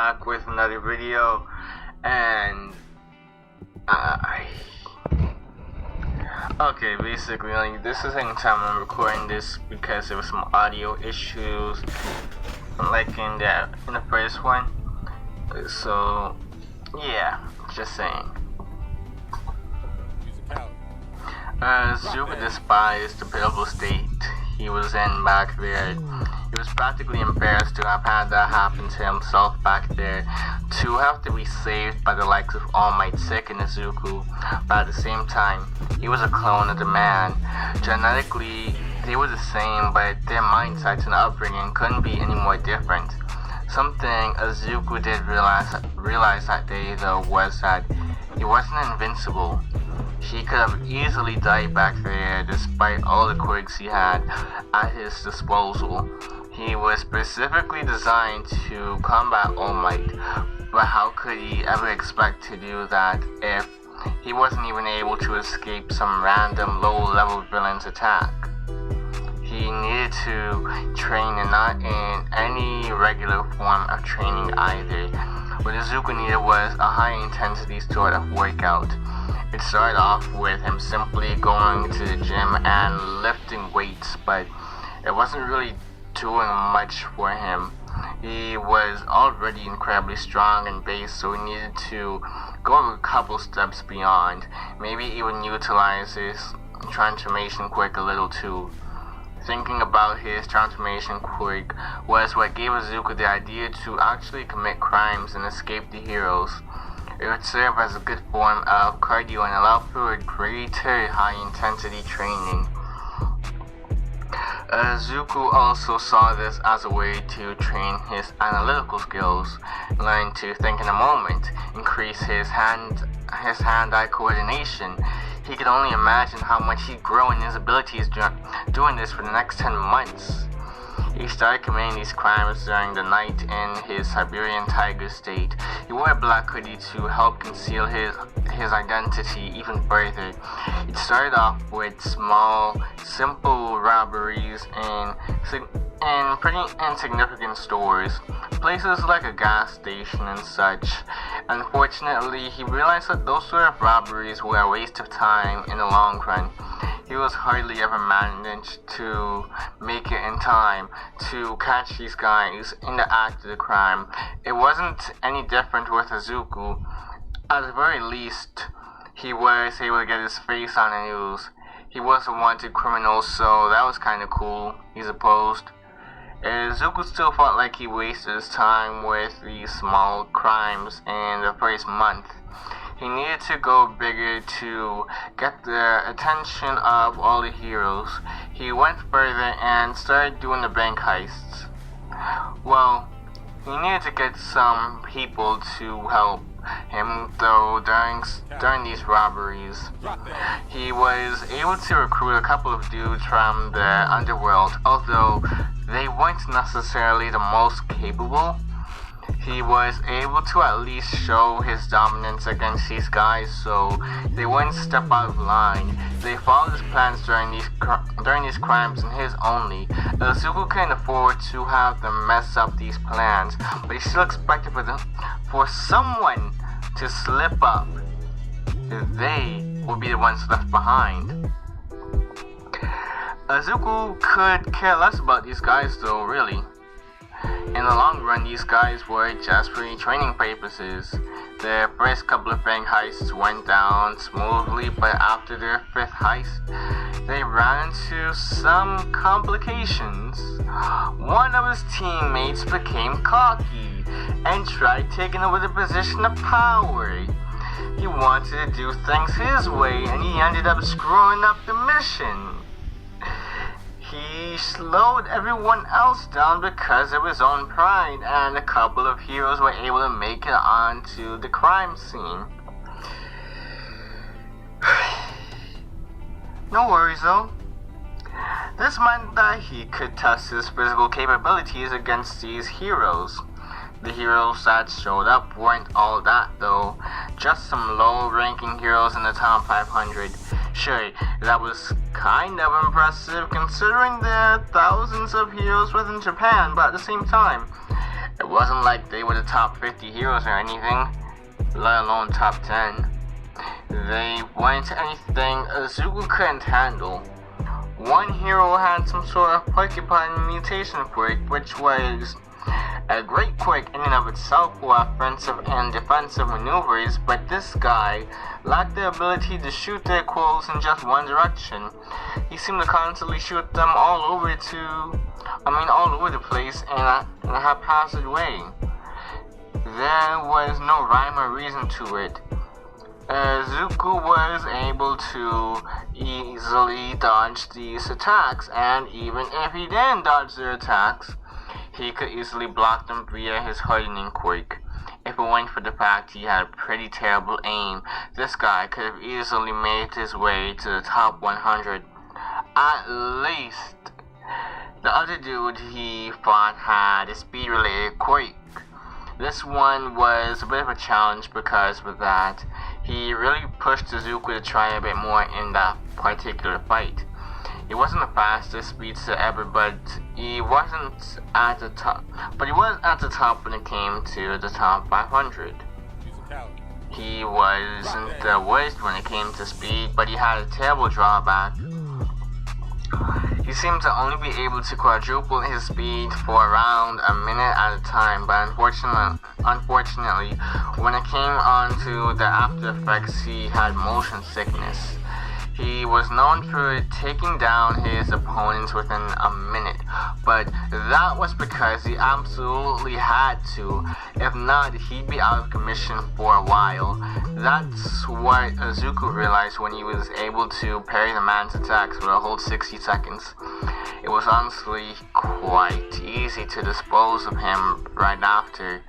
back with another video, and okay, basically, like, this is the second time I'm recording this because there was some audio issues, like in the first one. So yeah, just saying. Zuko despised the pitiable state he was in back there. He was practically embarrassed to have had that happen to himself back there, to have to be saved by the likes of All Might, Sick, and Izuku. But at the same time, he was a clone of the man. Genetically, they were the same, but their mindsets and upbringing couldn't be any more different. Something Izuku did realize that day, though, was that he wasn't invincible. He could have easily died back there despite all the quirks he had at his disposal. He was specifically designed to combat All Might, but how could he ever expect to do that if he wasn't even able to escape some random low-level villain's attack? He needed to train, and not in any regular form of training either. What Izuku needed was a high-intensity sort of workout. It started off with him simply going to the gym and lifting weights, but it wasn't really doing much for him. He was already incredibly strong and base, so he needed to go a couple steps beyond, maybe even utilize his transformation quirk a little too. Thinking about his transformation quirk was what gave Izuku the idea to actually commit crimes and escape the heroes. It would serve as a good form of cardio and allow for greater high-intensity training. Zuko also saw this as a way to train his analytical skills, learn to think in a moment, increase his hand-eye coordination. He could only imagine how much he'd grow in his abilities doing this for the next 10 months. He started committing these crimes during the night in his Siberian tiger state. He wore a black hoodie to help conceal his identity even further. It started off with small, simple robberies in pretty insignificant stores, places like a gas station and such. Unfortunately, he realized that those sort of robberies were a waste of time in the long run. He was hardly ever managed to make it in time to catch these guys in the act of the crime. It wasn't any different with Izuku. At the very least, he was able to get his face on the news. He was a wanted criminal, so that was kinda cool, he supposed. Izuku still felt like he wasted his time with these small crimes in the first month. He needed to go bigger to get the attention of all the heroes. He went further and started doing the bank heists. Well, he needed to get some people to help him, though, during these robberies. He was able to recruit a couple of dudes from the underworld, although they weren't necessarily the most capable. He was able to at least show his dominance against these guys, so they wouldn't step out of line. They followed his plans during these crimes and his only. Izuku couldn't afford to have them mess up these plans, but he still expected for someone to slip up. They would be the ones left behind. Izuku could care less about these guys, though, really. In the long run, these guys were just for training purposes. The first couple of bank heists went down smoothly, but after their fifth heist, they ran into some complications. One of his teammates became cocky and tried taking over the position of power. He wanted to do things his way, and he ended up screwing up the mission. He slowed everyone else down because of his own pride, and a couple of heroes were able to make it onto the crime scene. No worries though. This meant that he could test his physical capabilities against these heroes. The heroes that showed up weren't all that though, just some low-ranking heroes in the top 500. Sure, that was kind of impressive considering there are thousands of heroes within Japan, but at the same time, it It wasn't like they were the top 50 heroes or anything, let alone top 10. They weren't anything Izuku couldn't handle. One hero had some sort of porcupine mutation quirk, which was a great quirk in and of itself for offensive and defensive maneuvers, but this guy lacked the ability to shoot their quills in just one direction. He seemed to constantly shoot them all over the place in a haphazard way. There was no rhyme or reason to it. Zuko was able to easily dodge these attacks, and even if he didn't dodge their attacks, he could easily block them via his hardening quirk. If it weren't for the fact he had pretty terrible aim, this guy could have easily made his way to the top 100. At least. The other dude he fought had a speed-related quirk. This one was a bit of a challenge because with that, he really pushed Izuku to try a bit more in that particular fight. He wasn't the fastest speedster ever, but he wasn't at the top. But he was at the top when it came to the top 500. He wasn't the worst when it came to speed, but he had a terrible drawback. He seemed to only be able to quadruple his speed for around a minute at a time, but unfortunately, when it came on to the after effects, he had motion sickness. He was known for taking down his opponents within a minute, but that was because he absolutely had to. If not, he'd be out of commission for a while. That's what Izuku realized when he was able to parry the man's attacks for a whole 60 seconds. It was honestly quite easy to dispose of him right after.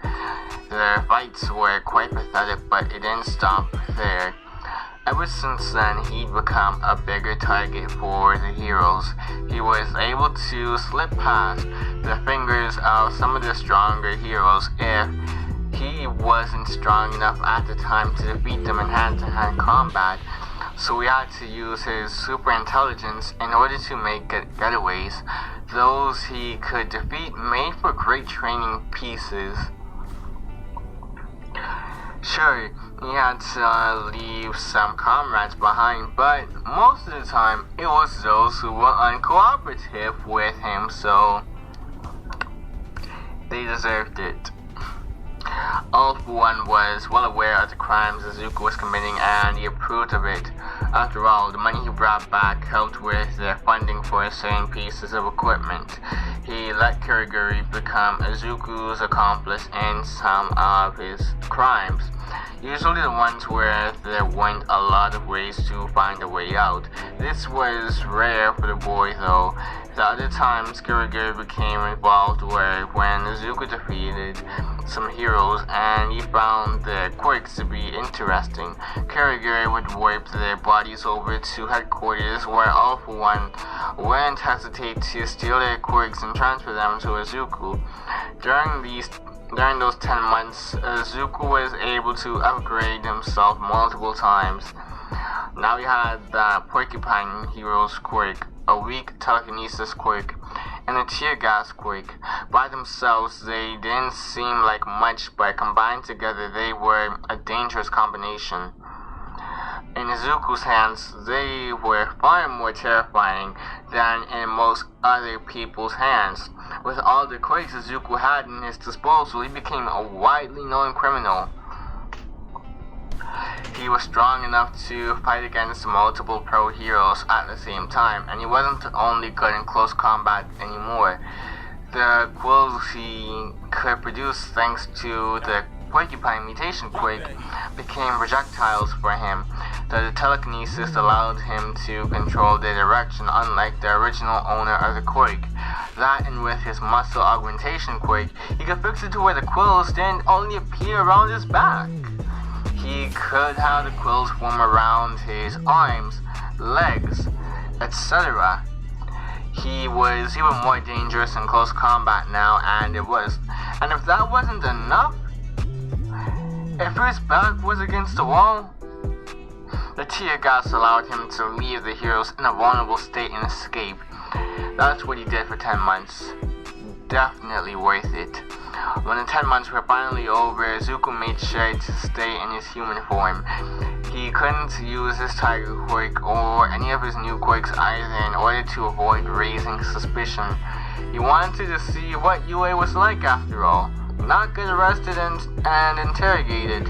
The fights were quite pathetic, but it didn't stop there. Ever since then, he'd become a bigger target for the heroes. He was able to slip past the fingers of some of the stronger heroes if he wasn't strong enough at the time to defeat them in hand-to-hand combat. So he had to use his super intelligence in order to make getaways. Those he could defeat made for great training pieces. Sure, he had to leave some comrades behind, but most of the time it was those who were uncooperative with him, so they deserved it. All for One was well aware of the crimes Izuku was committing, and he approved of it. After all, the money he brought back helped with their funding for certain pieces of equipment. He let Kurogiri become Izuku's accomplice in some of his crimes, usually the ones where there weren't a lot of ways to find a way out. This was rare for the boy though. The other times Kurogiri became involved were when Izuku defeated some heroes and he found their quirks to be interesting. Kurogiri would warp their bodies over to headquarters where All for One wouldn't hesitate to steal their quirks and transfer them to Izuku. During those 10 months, Izuku was able to upgrade himself multiple times. Now he had the Porcupine Hero's quirk, a weak telekinesis quirk, and a tear gas quirk. By themselves, they didn't seem like much, but combined together, they were a dangerous combination. In Izuku's hands, they were far more terrifying than in most other people's hands. With all the quirks Izuku had in his disposal, he became a widely known criminal. He was strong enough to fight against multiple pro heroes at the same time, and he wasn't only good in close combat anymore. The quills he could produce thanks to the Porcupine mutation quirk became projectiles for him. The telekinesis allowed him to control their direction, unlike the original owner of the quirk. That, and with his muscle augmentation quirk, he could fix it to where the quills didn't only appear around his back. He could have the quills form around his arms, legs, etc. He was even more dangerous in close combat now, and if that wasn't enough, if his back was against the wall, the tear gas allowed him to leave the heroes in a vulnerable state and escape. That's what he did for 10 months. definitely worth it. When the 10 months were finally over, Zuko made sure to stay in his human form. He couldn't use his tiger quirk or any of his new quirks either in order to avoid raising suspicion. He wanted to see what UA was like after all, not get arrested and interrogated.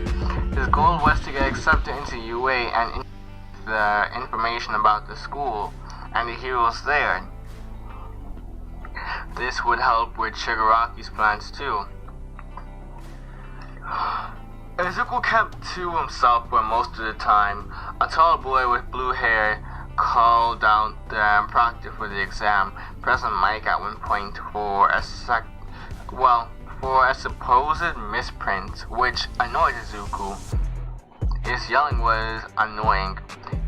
His goal was to get accepted into UA and the information about the school and the heroes there. This would help with Shigaraki's plans too. Izuku kept to himself for most of the time. A tall boy with blue hair called out the proctor for the exam, President Mike at one point for a supposed misprint, which annoyed Izuku. His yelling was annoying.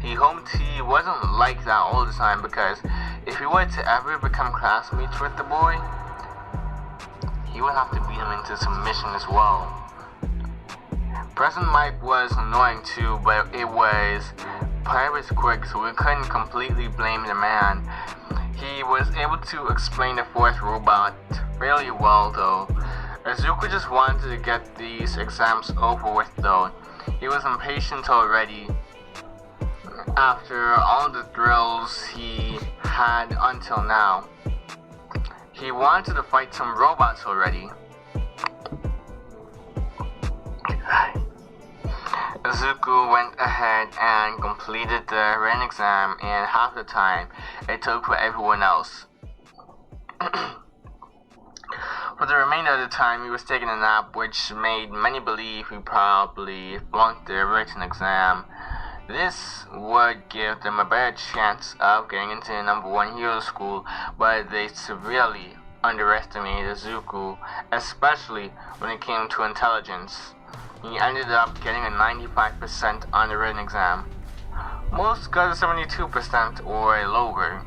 He hoped he wasn't like that all the time, because if he were to ever become classmates with the boy, he would have to beat him into submission as well. President Mike was annoying too, but it was Pirate's quirk, so we couldn't completely blame the man. He was able to explain the fourth robot fairly well though. Izuku just wanted to get these exams over with though. He was impatient already after all the thrills he had until now. He wanted to fight some robots already. Izuku went ahead and completed the written exam in half the time it took for everyone else. For the remainder of the time, he was taking a nap, which made many believe he probably flunked the written exam. This would give them a better chance of getting into the #1 hero school, but they severely underestimated Izuku, especially when it came to intelligence. He ended up getting a 95% on the written exam. Most got a 72% or lower.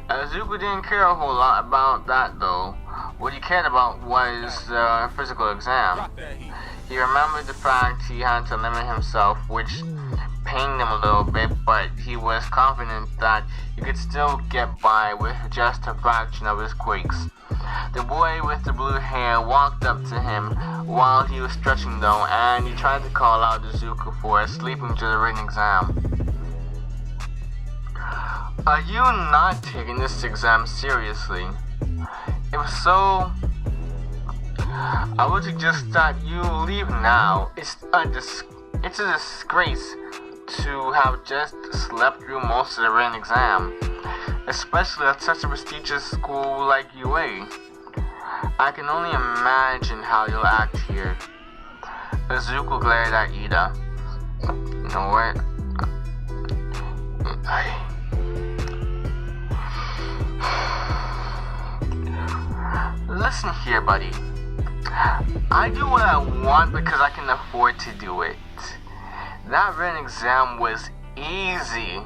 Deku didn't care a whole lot about that though. What he cared about was the physical exam. He remembered the fact he had to limit himself, which pained him a little bit, but he was confident that he could still get by with just a fraction of his quakes. The boy with the blue hair walked up to him while he was stretching though, and he tried to call out Izuku for sleeping through the written exam. Are you not taking this exam seriously? If so, I would suggest that you leave now. It's a disgrace to have just slept through most of the written exam, especially at such a prestigious school like UA. I can only imagine how you'll act here. Izuku glared at Ida. You know what? Listen here, buddy. I do what I want because I can afford to do it. That written exam was easy.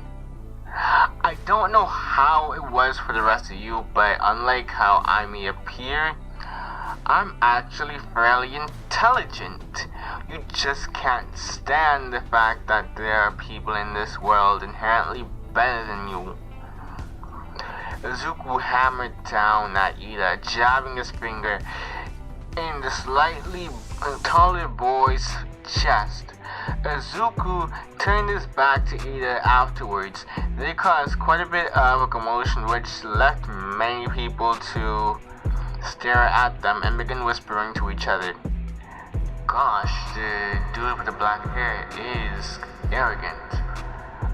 I don't know how it was for the rest of you, but unlike how I may appear, I'm actually fairly intelligent. You just can't stand the fact that there are people in this world inherently better than you. Izuku hammered down at Ida, jabbing his finger in the slightly taller boy's chest. Izuku turned his back to Ida afterwards. They caused quite a bit of a commotion, which left many people to stare at them and begin whispering to each other. Gosh, the dude with the black hair is arrogant.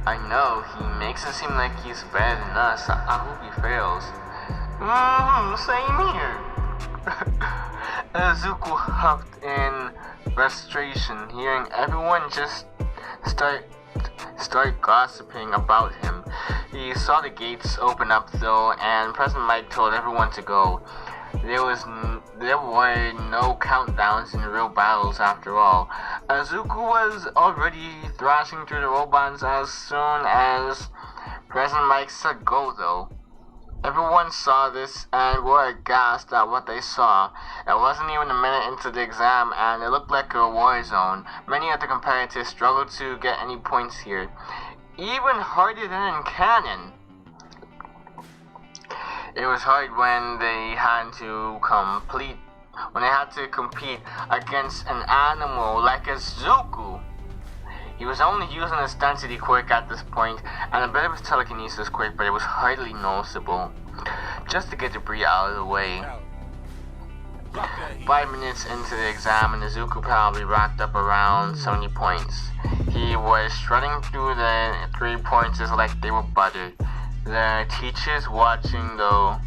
I know, he makes it seem like he's better than us. I hope he fails. Same here. Izuku huffed in frustration, hearing everyone just start gossiping about him. He saw the gates open up though, and President Mike told everyone to go. There were no countdowns in real battles after all. Izuku was already thrashing through the robots as soon as President Mike said go though. Everyone saw this and were aghast at what they saw. It wasn't even a minute into the exam and it looked like a war zone. Many of the competitors struggled to get any points here, even harder than in canon. It was hard when they had to compete against an animal like a Zuku. He was only using his density quirk at this point and a bit of his telekinesis quirk, but it was hardly noticeable. Just to get debris out of the way. 5 minutes into the exam, and Izuku probably racked up around 70 points. He was shredding through the 3 pointers like they were butter. The teachers watching though,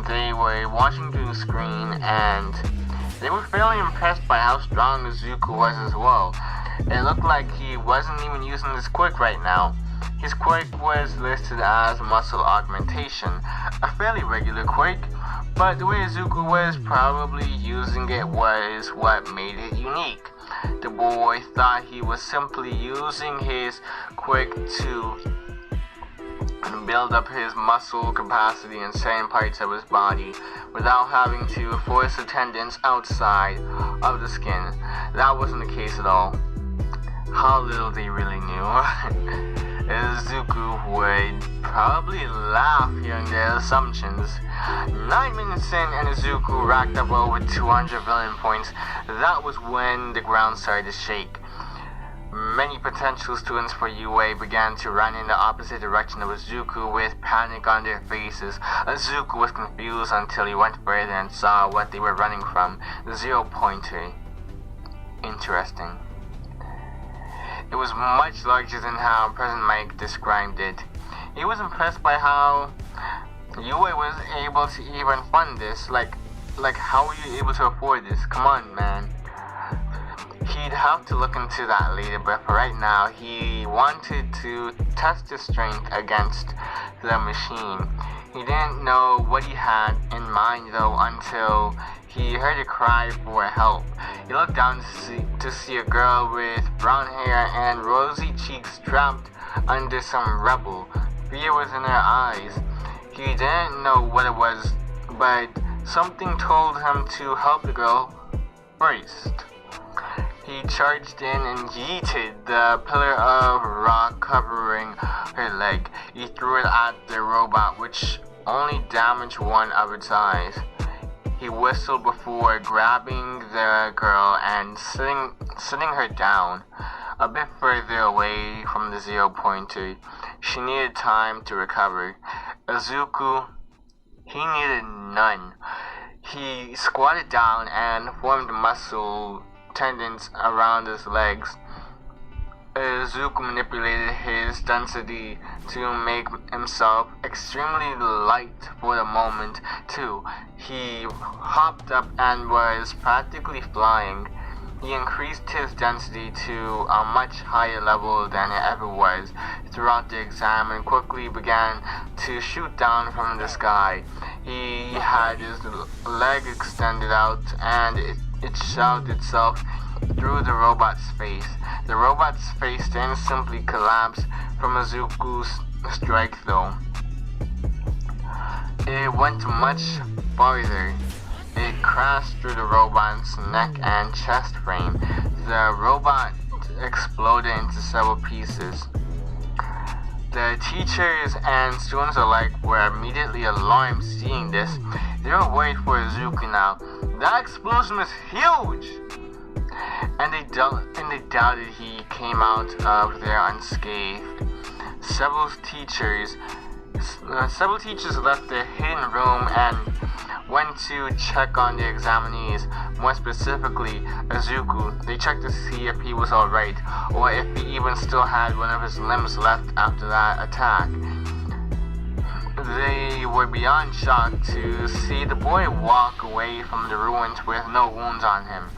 they were watching through the screen and they were fairly impressed by how strong Izuku was as well. It looked like he wasn't even using his quirk right now. His quirk was listed as muscle augmentation, a fairly regular quirk, but the way Izuku was probably using it was what made it unique. The boy thought he was simply using his quirk to build up his muscle capacity in certain parts of his body without having to force attendance outside of the skin. That wasn't the case at all. How little they really knew. Izuku would probably laugh hearing their assumptions. 9 minutes in and Izuku racked up over 200 villain points. That was when the ground started to shake. Many potential students for UA began to run in the opposite direction of Izuku with panic on their faces. Izuku was confused until he went further and saw what they were running from, the 0 pointer. Interesting. It was much larger than how President Mike described it. He was impressed by how UA was able to even fund this. Like how were you able to afford this? Come on, man. He'd have to look into that later, but for right now, he wanted to test his strength against the machine. He didn't know what he had in mind though until he heard a cry for help. He looked down to see a girl with brown hair and rosy cheeks trapped under some rubble. Fear was in her eyes. He didn't know what it was, but something told him to help the girl first. He charged in and yeeted the pillar of rock covering her leg. He threw it at the robot, which only damaged one of its eyes. He whistled before grabbing the girl and sitting her down a bit further away from the 0 pointer. She needed time to recover. Izuku, he needed none. He squatted down and formed muscle tendons around his legs. Izuku manipulated his density to make himself extremely light for the moment too. He hopped up and was practically flying. He increased his density to a much higher level than it ever was throughout the exam and quickly began to shoot down from the sky. He had his leg extended out and it shoved itself through the robot's face. The robot's face then simply collapsed from Izuku's strike though. It went much farther. It crashed through the robot's neck and chest frame. The robot exploded into several pieces. The teachers and students alike were immediately alarmed seeing this. They were worried for Izuku now. That explosion was huge! And they doubted he came out of there unscathed. Several teachers left the hidden room and went to check on the examinees, more specifically Izuku. They checked to see if he was alright, or if he even still had one of his limbs left after that attack. They were beyond shocked to see the boy walk away from the ruins with no wounds on him,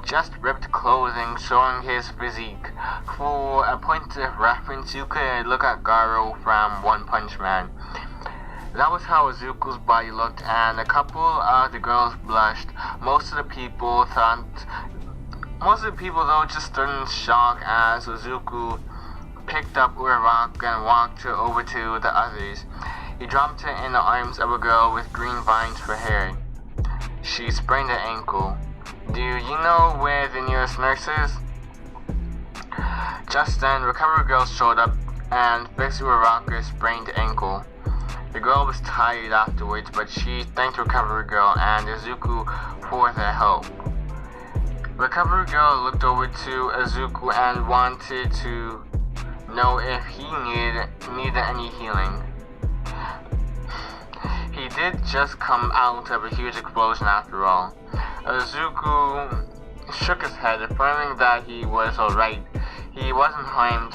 just ripped clothing showing his physique. For a point of reference, you could look at Garo from One Punch Man. That was how Izuku's body looked, and a couple of the girls blushed. Most of the people though just stood in shock as Izuku picked up a rock and walked over to the others. He dropped it in the arms of a girl with green vines for hair. She sprained her ankle. Do you know where the nearest nurse is? Just then, recovery girls showed up and fixed her rocker's sprained ankle. The girl was tired afterwards, but she thanked Recovery Girl and Izuku for their help. Recovery Girl looked over to Izuku and wanted to know if he needed any healing. He did just come out of a huge explosion after all. Izuku shook his head, affirming that he was alright. He wasn't harmed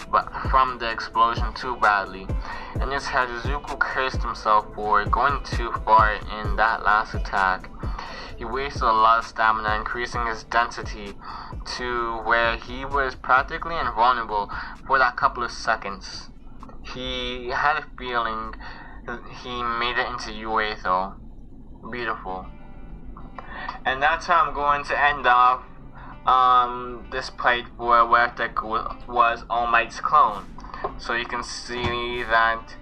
from the explosion too badly. In his head, Izuku cursed himself for going too far in that last attack. He wasted a lot of stamina, increasing his density to where he was practically invulnerable for that couple of seconds. He had a feeling he made it into UA though. Beautiful. And that's how I'm going to end off this playthrough where Deku was All Might's clone. So you can see that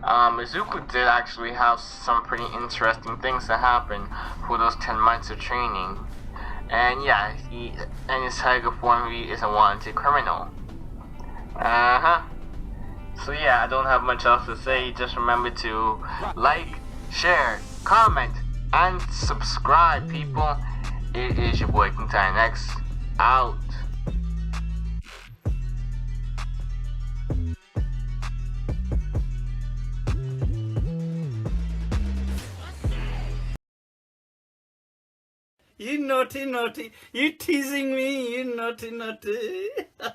Izuku did actually have some pretty interesting things to happen for those 10 months of training. And yeah, he in his Tiger form he is a wanted criminal. So yeah, I don't have much else to say. Just remember to like, share, comment, and subscribe, people. It is your boy King Time X out. You naughty, naughty. You teasing me, you naughty, naughty.